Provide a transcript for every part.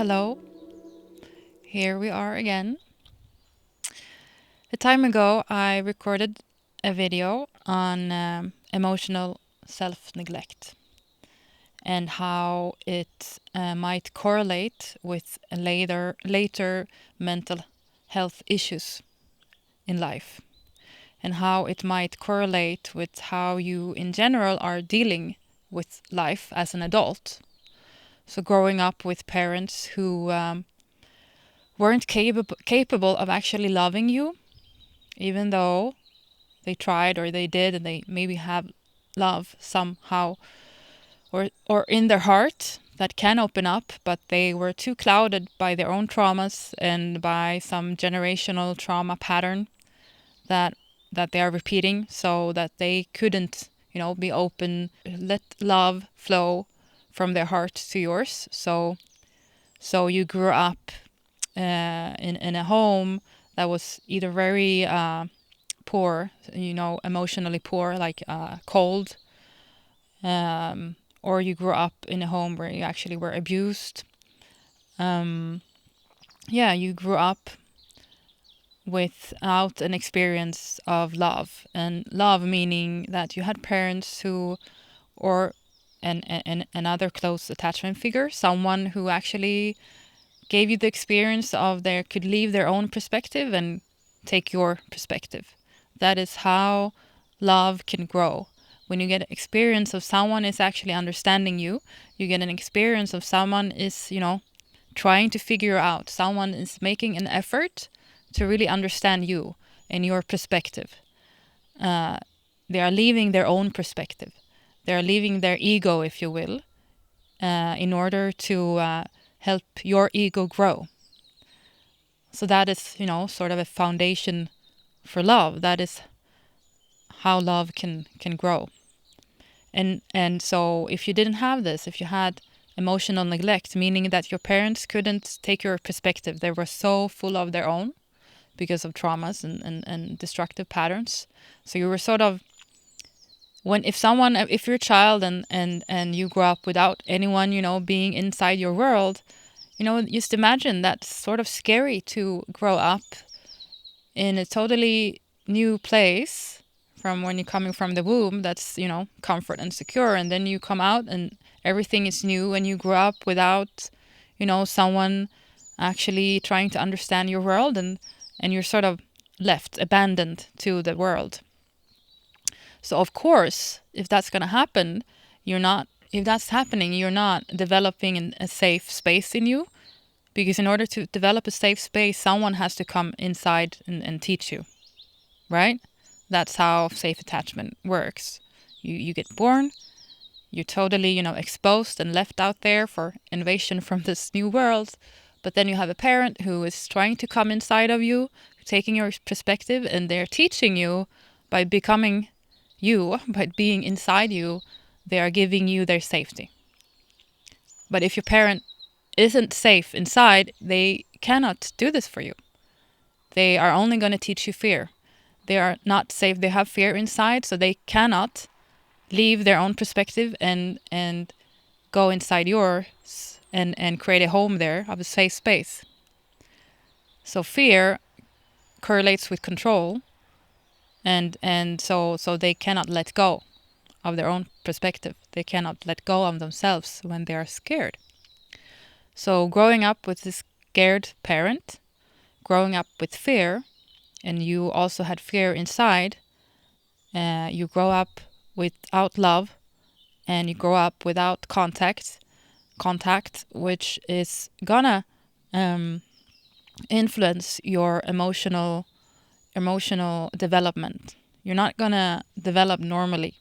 Hello, here we are again. A time ago, I recorded a video on emotional self-neglect and how it might correlate with later mental health issues in life, and how it might correlate with how you in general are dealing with life as an adult. So growing up with parents who weren't capable of actually loving you, even though they tried or they did, and they maybe have love somehow or in their heart that can open up, but they were too clouded by their own traumas and by some generational trauma pattern that they are repeating, so that they couldn't, be open, let love flow from their heart to yours. So you grew up in a home that was either very poor, emotionally poor, like cold, or you grew up in a home where you actually were abused. You grew up without an experience of love, and love meaning that you had parents who, or another close attachment figure, someone who actually gave you the experience of they could leave their own perspective and take your perspective. That is how love can grow. When you get an experience of someone is actually understanding you, you get an experience of someone is, trying to figure out, someone is making an effort to really understand you and your perspective. They are leaving their own perspective. They are leaving their ego, if you will, in order to help your ego grow. So that is, sort of a foundation for love. That is how love can grow. And so if you didn't have this, if you had emotional neglect, meaning that your parents couldn't take your perspective, they were so full of their own because of traumas and destructive patterns. So you were sort of, if you're a child and you grow up without anyone, being inside your world, just imagine that's sort of scary to grow up in a totally new place from when you're coming from the womb. That's, comfort and secure. And then you come out and everything is new, and you grow up without, someone actually trying to understand your world, and you're sort of left, abandoned to the world. So of course, if that's going to happen, if that's happening, you're not developing a safe space in you, because in order to develop a safe space, someone has to come inside and teach you, right? That's how safe attachment works. You get born, you're totally, exposed and left out there for invasion from this new world. But then you have a parent who is trying to come inside of you, taking your perspective, and they're teaching you by becoming you, by being inside you, they are giving you their safety. But if your parent isn't safe inside, they cannot do this for you. They are only going to teach you fear. They are not safe. They have fear inside, so they cannot leave their own perspective and go inside yours and create a home there of a safe space. So fear correlates with control, and so they cannot let go of their own perspective. They cannot let go of themselves when they are scared. So growing up with this scared parent, growing up with fear, and you also had fear inside, you grow up without love, and you grow up without contact, which is gonna influence your emotional development. You're not gonna develop normally.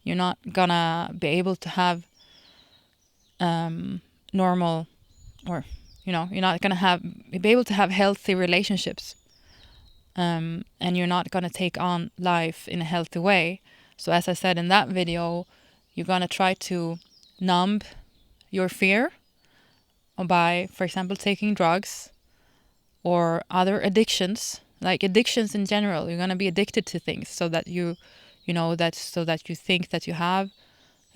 You're not gonna be able to have normal, or you're not gonna be able to have healthy relationships, and you're not gonna take on life in a healthy way. So as I said in that video, you're gonna try to numb your fear by, for example, taking drugs or other addictions, like addictions in general. You're gonna be addicted to things so that so that you think that you have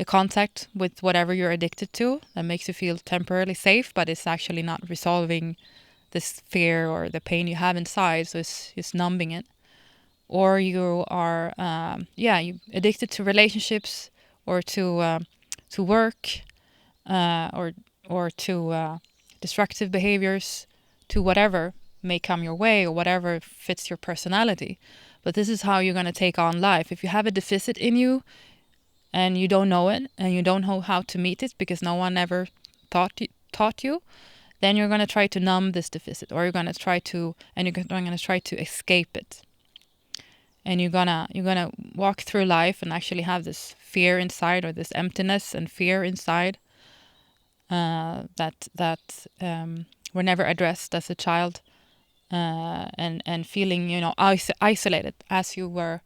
a contact with whatever you're addicted to that makes you feel temporarily safe, but it's actually not resolving this fear or the pain you have inside, so it's numbing it. Or you are you addicted to relationships, or to work, or to destructive behaviors, to whatever may come your way or whatever fits your personality. But this is how you're going to take on life. If you have a deficit in you and you don't know it and you don't know how to meet it because no one ever taught you, then you're going to try to numb this deficit, or you're going to try to escape it. And you're gonna walk through life and actually have this fear inside, or this emptiness and fear inside, that were never addressed as a child, and feeling isolated as you were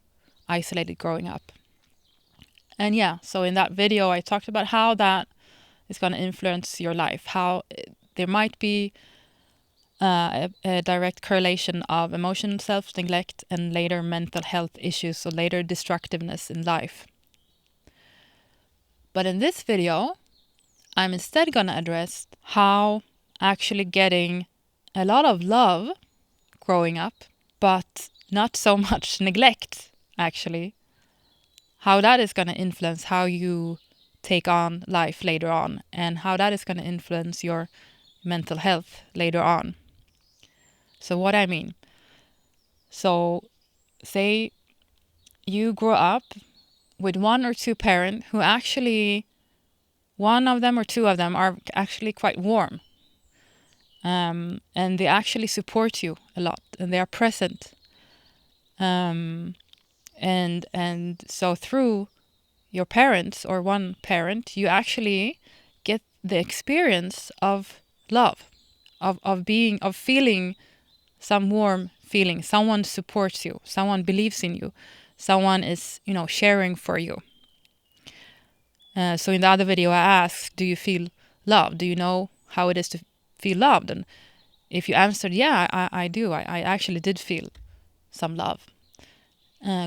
isolated growing up. And so in that video I talked about how that is going to influence your life, how there might be a direct correlation of emotional self-neglect and later mental health issues, so later destructiveness in life. But in this video, I'm instead going to address how actually getting a lot of love growing up, but not so much neglect, actually, how that is going to influence how you take on life later on, and how that is going to influence your mental health later on. So what I mean, so say you grow up with one or two parents who actually, one of them or two of them are actually quite warm. And they actually support you a lot, and they are present. And so through your parents or one parent, you actually get the experience of love, of feeling some warm feeling. Someone supports you, someone believes in you, someone is, sharing for you. So in the other video I asked, do you feel loved? Do you know how it is to feel loved? And if you answered, yeah, I do. I actually did feel some love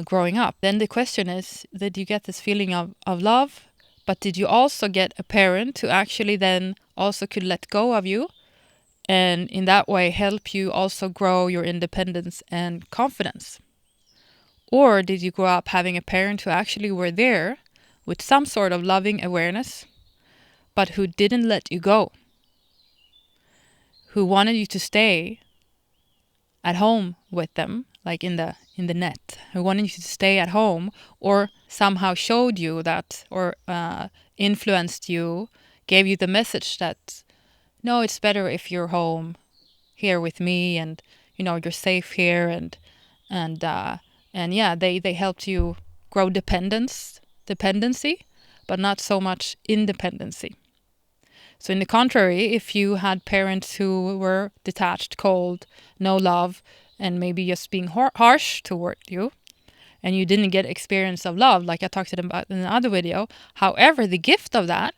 growing up. Then the question is, did you get this feeling of love? But did you also get a parent who actually then also could let go of you, and in that way help you also grow your independence and confidence? Or did you grow up having a parent who actually were there with some sort of loving awareness, but who didn't let you go, who wanted you to stay at home with them, like in the net, who wanted you to stay at home, or somehow showed you that, or influenced you, gave you the message that, no, it's better if you're home here with me, and you're safe here, and they helped you grow dependency, but not so much independency. So in the contrary, if you had parents who were detached, cold, no love, and maybe just being harsh toward you, and you didn't get experience of love, like I talked about in the other video, however, the gift of that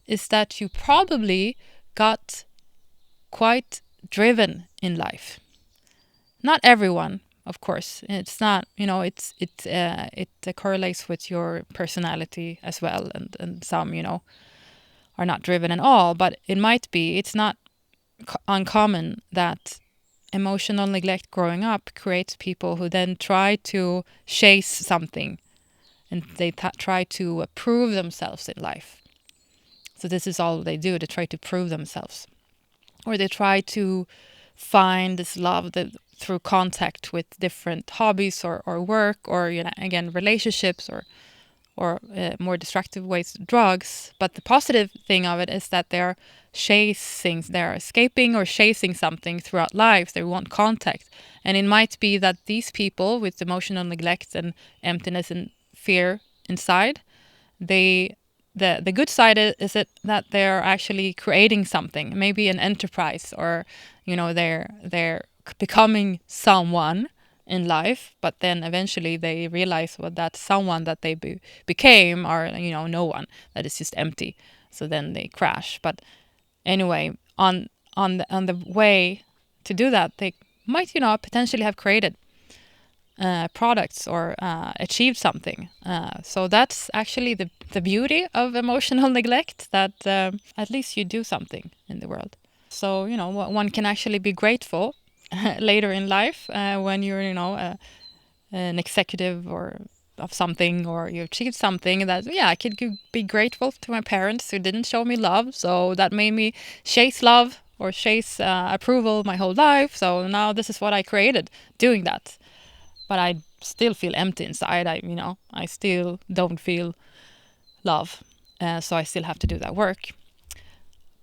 is that you probably got quite driven in life. Not everyone, of course. It's not, it correlates with your personality as well, and some, are not driven at all, but it might be. It's not uncommon that emotional neglect growing up creates people who then try to chase something, and they try to prove themselves in life. So this is all they do. They try to prove themselves, or they try to find this love through contact with different hobbies, or work, or again, relationships, or more destructive ways, drugs. But the positive thing of it is that they're escaping or chasing something throughout life. They want contact. And it might be that these people with emotional neglect and emptiness and fear inside, the good side is that they're actually creating something, maybe an enterprise, or they're becoming someone in life, but then eventually they realize, well, that someone that they became are no one, that is just empty. So then they crash. But anyway, on the way to do that, they might potentially have created products or achieved something. So that's actually the beauty of emotional neglect, that at least you do something in the world. So, one can actually be grateful later in life when you're, an executive or of something, or you achieved something, that, yeah, I could be grateful to my parents who didn't show me love. So that made me chase love or chase approval my whole life. So now this is what I created doing that. But I still feel empty inside. I still don't feel love. So I still have to do that work.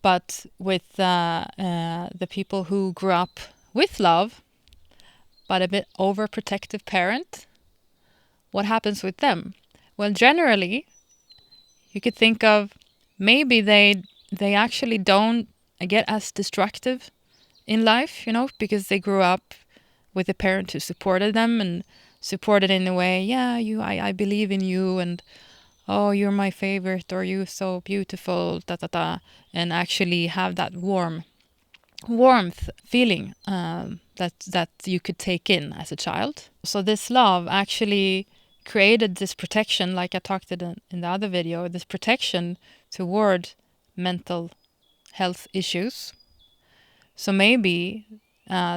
But with the people who grew up with love, but a bit overprotective parent, what happens with them? Well, generally, you could think of maybe they actually don't get as destructive in life, because they grew up with a parent who supported them and supported in a way, yeah, I believe in you, and oh, you're my favorite, or you're so beautiful, da da da, and actually have that warmth feeling that you could take in as a child. So this love actually created this protection, like I talked in the other video, this protection toward mental health issues. So maybe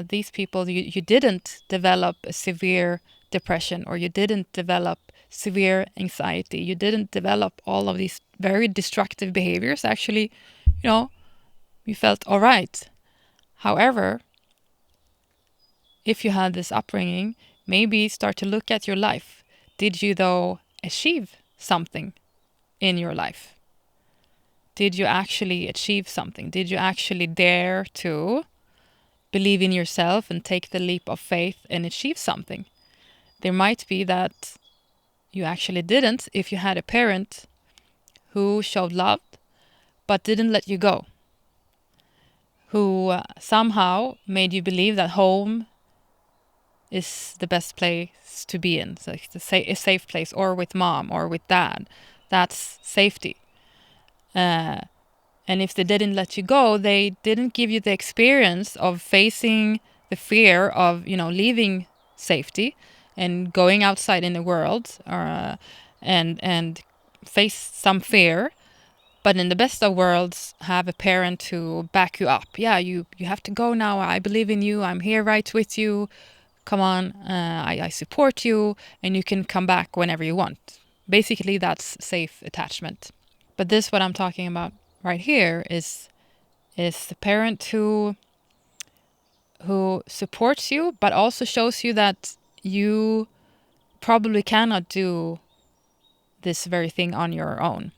these people, you didn't develop a severe depression, or you didn't develop severe anxiety. You didn't develop all of these very destructive behaviors. Actually, you felt all right. However, if you had this upbringing, maybe start to look at your life. Did you, though, achieve something in your life? Did you actually achieve something? Did you actually dare to believe in yourself and take the leap of faith and achieve something? There might be that you actually didn't if you had a parent who showed love but didn't let you go, who somehow made you believe that home is the best place to be in. So it's a safe place, or with mom or with dad. That's safety. And if they didn't let you go, they didn't give you the experience of facing the fear of, leaving safety and going outside in the world, or and face some fear. But in the best of worlds, have a parent to back you up. Yeah, you have to go now. I believe in you. I'm here right with you. Come on, I support you, and you can come back whenever you want. Basically, that's safe attachment. But this, what I'm talking about right here, is the parent who supports you, but also shows you that you probably cannot do this very thing on your own.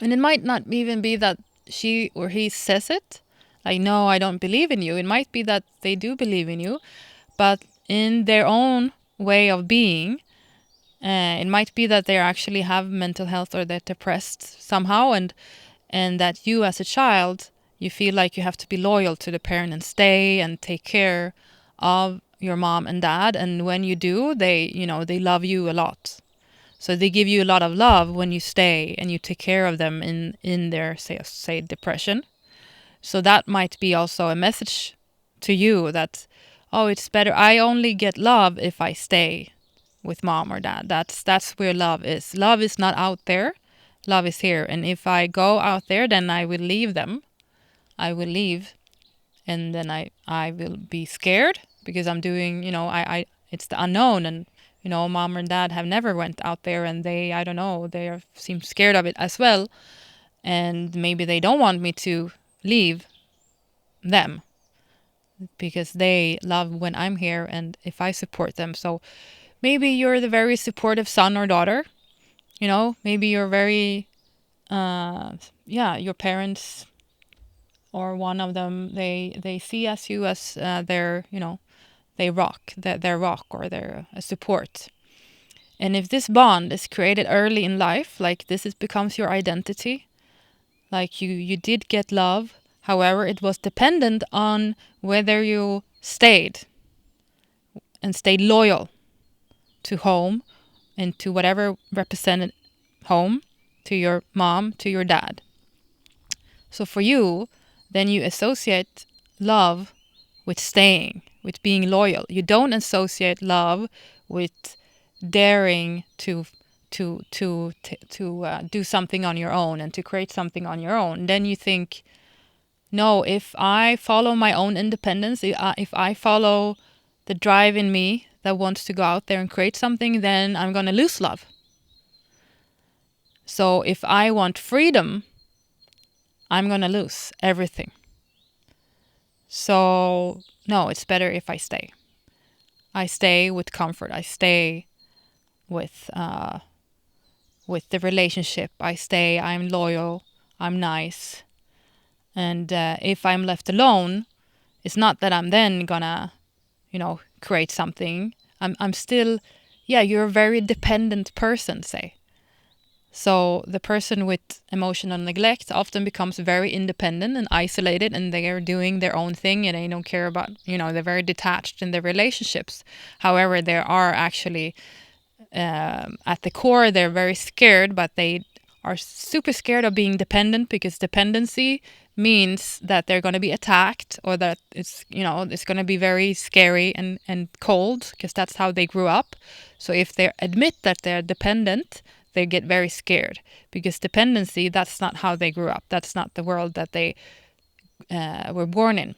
And it might not even be that she or he says it, like, no, I don't believe in you. It might be that they do believe in you, but in their own way of being, it might be that they actually have mental health, or they're depressed somehow, and that you as a child, you feel like you have to be loyal to the parent and stay and take care of your mom and dad. And when you do, they love you a lot. So they give you a lot of love when you stay and you take care of them in their, say depression. So that might be also a message to you that, oh, it's better. I only get love if I stay with mom or dad. That's where love is. Love is not out there. Love is here. And if I go out there, then I will leave them. I will leave, and then I will be scared because I'm doing, I it's the unknown, and mom and dad have never went out there, and I don't know, seem scared of it as well, and maybe they don't want me to leave them because they love when I'm here and if I support them. So maybe you're the very supportive son or daughter, maybe you're very your parents, or one of them, they see as you as their, they rock, their rock, or their support. And if this bond is created early in life, like becomes your identity, like you did get love, however, it was dependent on whether you stayed loyal to home and to whatever represented home, to your mom, to your dad. So for you, then you associate love with staying, with being loyal. You don't associate love with daring to do something on your own and to create something on your own, then you think, no, if I follow my own independence, if I follow the drive in me that wants to go out there and create something, then I'm going to lose love. So if I want freedom, I'm going to lose everything. So no, it's better if I stay. I stay with comfort. I stay with the relationship. I stay. I'm loyal. I'm nice. And if I'm left alone, it's not that I'm then gonna, create something. I'm still, you're a very dependent person, say. So the person with emotional neglect often becomes very independent and isolated, and they are doing their own thing, and they don't care about, they're very detached in their relationships. However, there are actually, at the core, they're very scared, but they are super scared of being dependent, because dependency means that they're going to be attacked, or that it's going to be very scary and cold, because that's how they grew up. So if they admit that they're dependent, they get very scared, because dependency, that's not how they grew up. That's not the world that they were born in.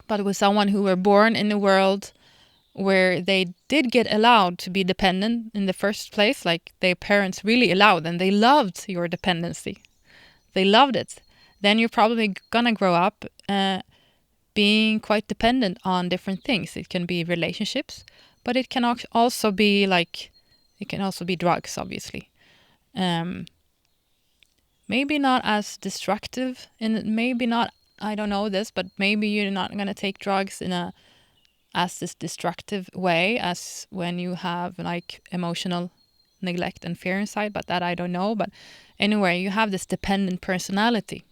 But with someone who were born in a world where they did get allowed to be dependent in the first place, like their parents really allowed, and they loved your dependency. They loved it. Then you're probably gonna grow up being quite dependent on different things. It can be relationships, but it can also be drugs, obviously. Maybe not as destructive, and maybe not, I don't know this, but maybe you're not gonna take drugs in as this destructive way as when you have like emotional neglect and fear inside, but that I don't know. But anyway, you have this dependent personality,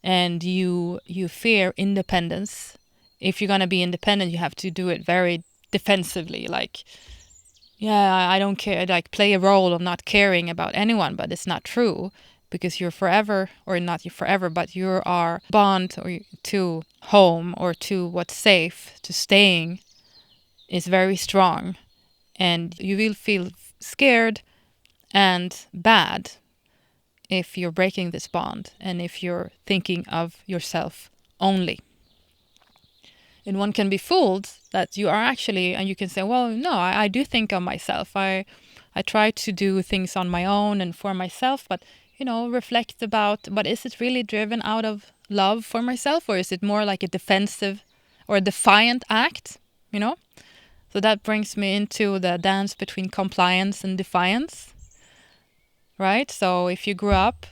and you fear independence. If you're gonna be independent, you have to do it very defensively, like, I don't care, like play a role of not caring about anyone, but it's not true, because you're forever, or not you forever, but you are bond or to home, or to what's safe, to staying, is very strong, and you will feel scared and bad if you're breaking this bond, and if you're thinking of yourself only. And one can be fooled that you are actually, and you can say, well, no, I do think of myself. I try to do things on my own and for myself, but, reflect about, but is it really driven out of love for myself, or is it more like a defensive or a defiant act, So that brings me into the dance between compliance and defiance, right? So if you grew up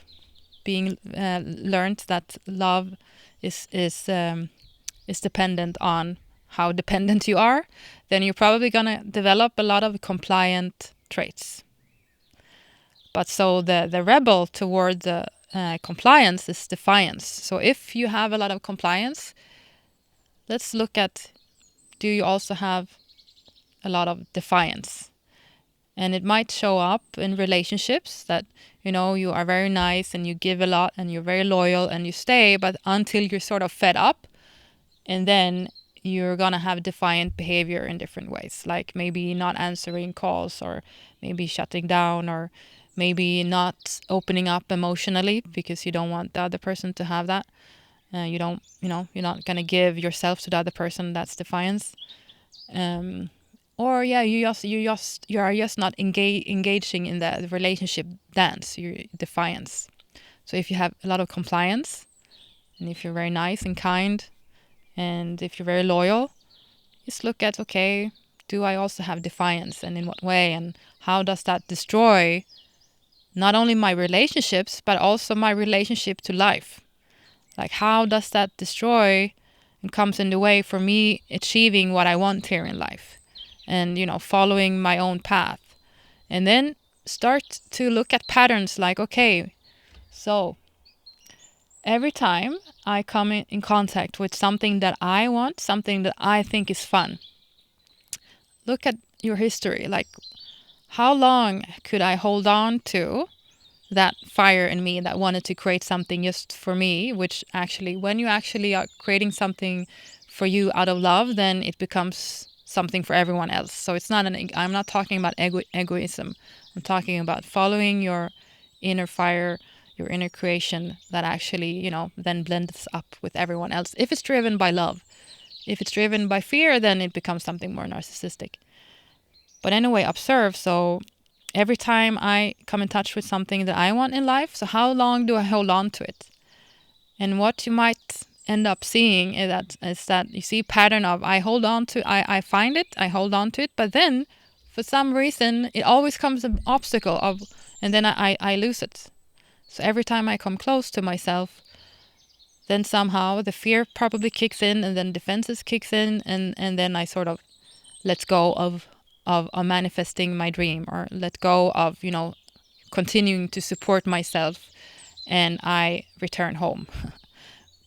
being learned that love is dependent on how dependent you are, then you're probably going to develop a lot of compliant traits. But so the rebel toward the compliance is defiance. So if you have a lot of compliance, let's look at, do you also have a lot of defiance? And it might show up in relationships that, you are very nice and you give a lot and you're very loyal and you stay, but until you're sort of fed up, and then you're going to have defiant behavior in different ways, like maybe not answering calls, or maybe shutting down, or maybe not opening up emotionally because you don't want the other person to have that. You don't, you're not going to give yourself to the other person. That's defiance. Or you are just not engaging in the relationship dance. You're defiance. So if you have a lot of compliance, and if you're very nice and kind, and if you're very loyal, just look at, okay, do I also have defiance, and in what way, and how does that destroy not only my relationships, but also my relationship to life? Like, how does that destroy and comes in the way for me achieving what I want here in life, and, following my own path? And then start to look at patterns like, okay, so every time I come in contact with something that I want, something that I think is fun, look at your history. Like, how long could I hold on to that fire in me that wanted to create something just for me, when you actually are creating something for you out of love, then it becomes something for everyone else. So it's not I'm not talking about egoism. I'm talking about following your inner fire, your inner creation that actually, then blends up with everyone else. If it's driven by love. If it's driven by fear, then it becomes something more narcissistic. But anyway, observe. So every time I come in touch with something that I want in life, so how long do I hold on to it? And what you might end up seeing is that you see a pattern of I find it, I hold on to it, but then for some reason it always comes an obstacle and then I lose it. So every time I come close to myself, then somehow the fear probably kicks in, and then defenses kicks in, and then I sort of let go of manifesting my dream, or let go of continuing to support myself, and I return home.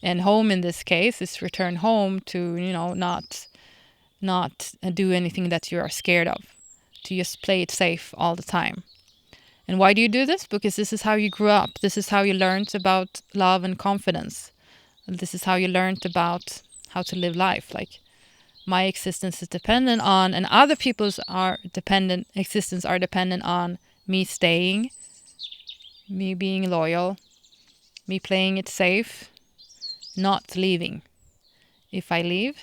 And home in this case is return home to not do anything that you are scared of, to just play it safe all the time. And why do you do this? Because this is how you grew up. This is how you learned about love and confidence. This is how you learned about how to live life. Like, my existence is dependent on, and other people's existence are dependent on me staying, me being loyal, me playing it safe, not leaving. If I leave,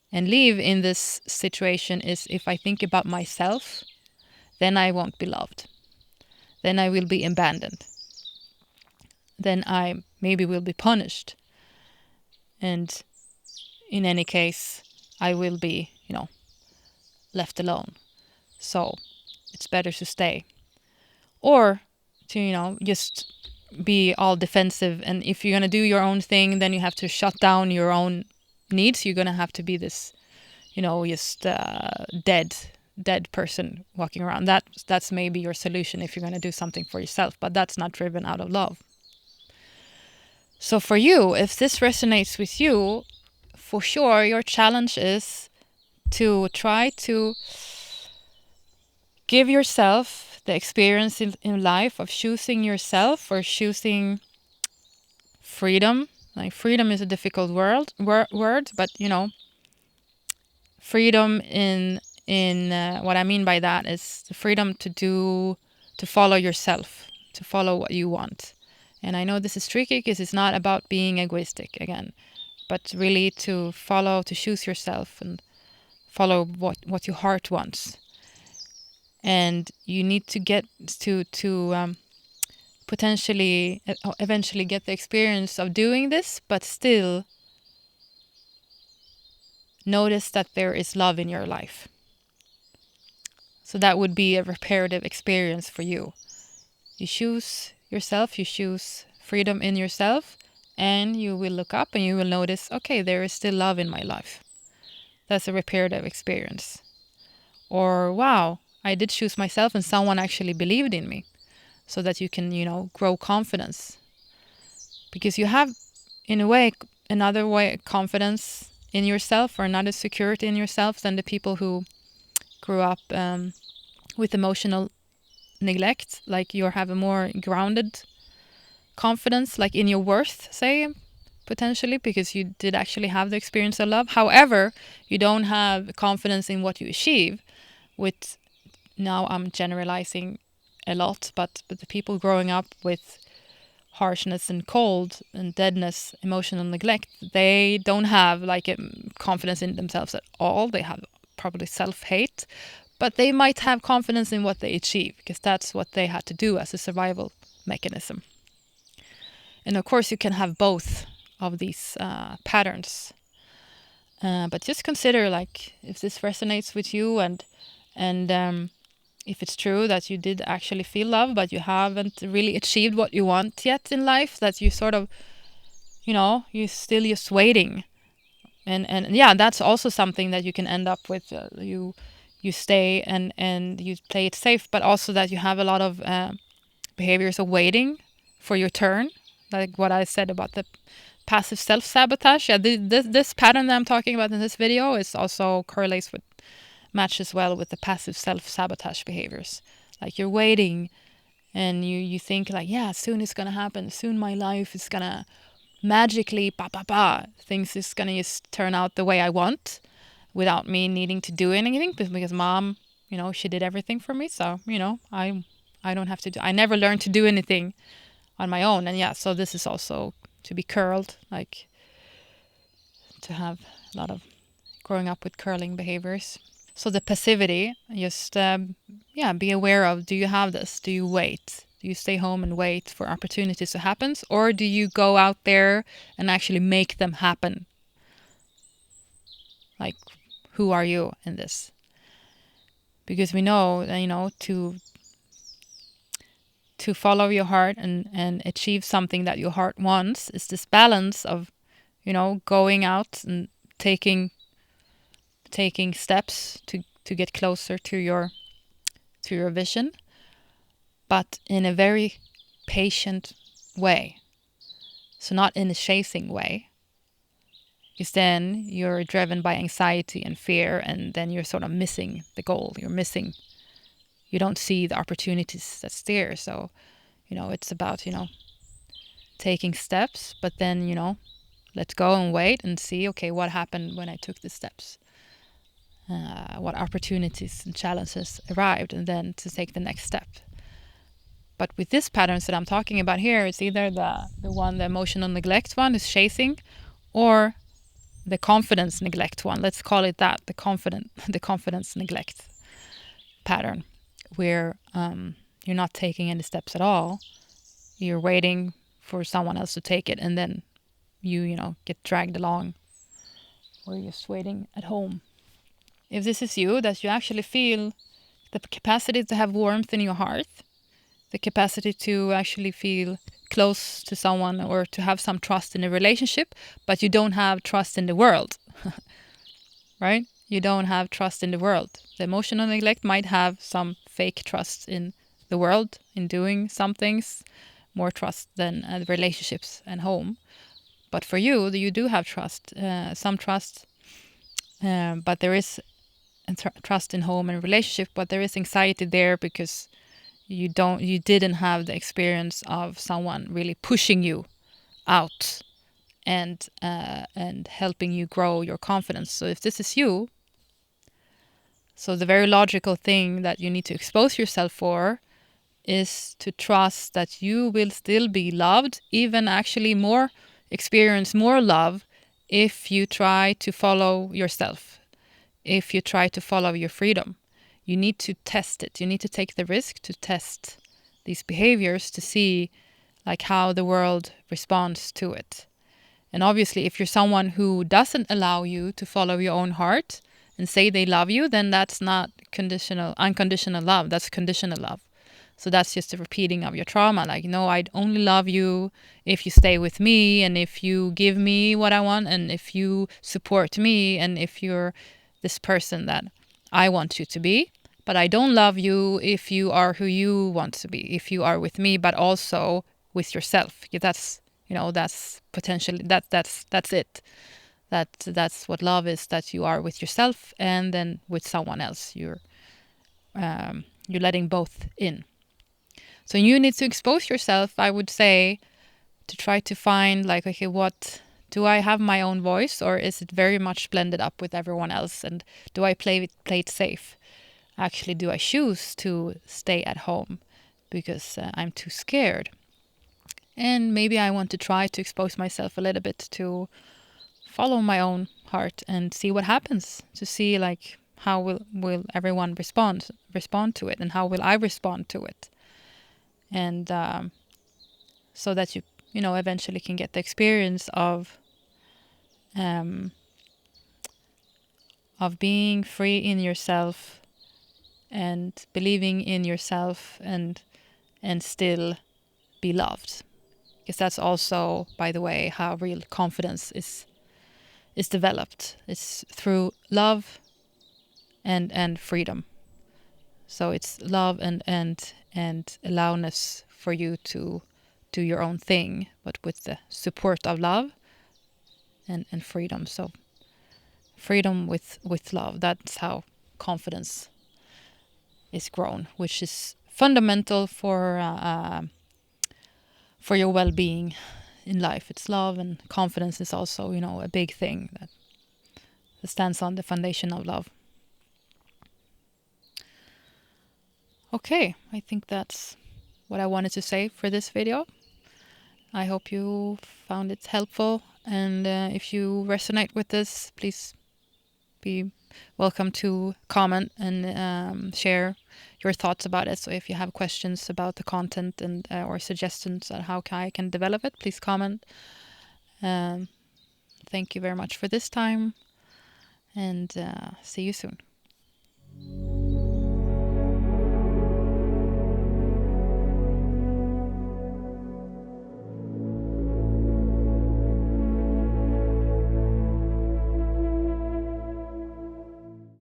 and leave in this situation is if I think about myself, then I won't be loved. Then I will be abandoned. Then I maybe will be punished. And in any case, I will be, left alone. So it's better to stay. Or to, just be all defensive. And if you're going to do your own thing, then you have to shut down your own needs. You're going to have to be this, just dead person walking around. That's maybe your solution if you're going to do something for yourself, but that's not driven out of love. So for you, if this resonates with you, for sure, your challenge is to try to give yourself the experience in life of choosing yourself, or choosing freedom. Like, freedom is a difficult word, but freedom in what I mean by that is the freedom to follow yourself, to follow what you want. And I know this is tricky because it's not about being egoistic again, but really to choose yourself and follow what your heart wants. And you need to get to potentially eventually get the experience of doing this, but still notice that there is love in your life. So that would be a reparative experience for you. You choose yourself, you choose freedom in yourself, and you will look up and you will notice, okay, there is still love in my life. That's a reparative experience. Or, wow, I did choose myself and someone actually believed in me. So that you can, grow confidence. Because you have, in a way, another way, confidence in yourself, or another security in yourself than the people who grew up with emotional neglect. Like, you have a more grounded confidence, like in your worth, say, potentially, because you did actually have the experience of love. However, you don't have confidence in what you achieve. With, now I'm generalizing a lot, but the people growing up with harshness and cold and deadness, emotional neglect, they don't have like a confidence in themselves at all. They have probably self-hate, but they might have confidence in what they achieve, because that's what they had to do as a survival mechanism. And of course, you can have both of these patterns. But just consider, like, if this resonates with you, and if it's true that you did actually feel love, but you haven't really achieved what you want yet in life, that you sort of, you're still just waiting. And yeah, that's also something that you can end up with. You stay and you play it safe, but also that you have a lot of behaviors of waiting for your turn, like what I said about the passive self-sabotage. Yeah, this pattern that I'm talking about in this video is also correlates with, matches well with the passive self-sabotage behaviors. Like, you're waiting and you think like, yeah, soon it's gonna happen, soon my life is gonna magically things is gonna just turn out the way I want. without me needing to do anything, because mom, she did everything for me. So, I don't have to do, I never learned to do anything on my own. And yeah, so this is also to be curled, like to have a lot of growing up with curling behaviors. So the passivity, just be aware of, do you have this? Do you wait? Do you stay home and wait for opportunities to happen? Or do you go out there and actually make them happen? Like, who are you in this? Because we know that, to follow your heart and achieve something that your heart wants is this balance of, going out and taking steps to get closer to your vision, but in a very patient way. So not in a chasing way, because then you're driven by anxiety and fear, and then you're sort of missing the goal. You don't see the opportunities that's there. So, it's about, taking steps, but then, let's go and wait and see, okay, what happened when I took the steps? What opportunities and challenges arrived, and then to take the next step. But with these patterns that I'm talking about here, it's either the emotional neglect one is chasing, or the confidence neglect one. Let's call it that, the confidence neglect pattern, where you're not taking any steps at all. You're waiting for someone else to take it, and then you get dragged along, or you're just waiting at home. If this is you, that you actually feel the capacity to have warmth in your heart, the capacity to actually feel close to someone or to have some trust in a relationship, but you don't have trust in the world, right? You don't have trust in the world. The emotional neglect might have some fake trust in the world, in doing some things, more trust than relationships and home. But for you, you do have trust, some trust, but there is trust in home and relationship, but there is anxiety there because you didn't have the experience of someone really pushing you out and helping you grow your confidence. So if this is you, so the very logical thing that you need to expose yourself for is to trust that you will still be loved, even actually experience more love, if you try to follow yourself, if you try to follow your freedom. You need to test it. You need to take the risk to test these behaviors to see like how the world responds to it. And obviously, if you're someone who doesn't allow you to follow your own heart and say they love you, then that's not unconditional love. That's conditional love. So that's just a repeating of your trauma. Like, no, I'd only love you if you stay with me, and if you give me what I want, and if you support me, and if you're this person that I want you to be. But I don't love you if you are who you want to be, if you are with me, but also with yourself. That's potentially that's it. That's what love is, that you are with yourself and then with someone else. You're letting both in. So you need to expose yourself, I would say, to try to find like, okay, what do I have my own voice, or is it very much blended up with everyone else? And do I play it safe? Actually, do I choose to stay at home because I'm too scared? And maybe I want to try to expose myself a little bit to follow my own heart and see what happens, to see like how will everyone respond to it, and how will I respond to it, and so that you eventually can get the experience of being free in yourself and believing in yourself and still be loved. Because that's also, by the way, how real confidence is developed. It's through love and freedom. So it's love and allowness for you to do your own thing, but with the support of love and freedom. So freedom with love, that's how confidence is grown, which is fundamental for your well-being in life. It's love, and confidence is also a big thing stands on the foundation of love. Okay, I think that's what I wanted to say for this video. I hope you found it helpful, and if you resonate with this, please be welcome to comment and share your thoughts about it. So if you have questions about the content and or suggestions on how I can develop it, please comment. Thank you very much for this time, and see you soon.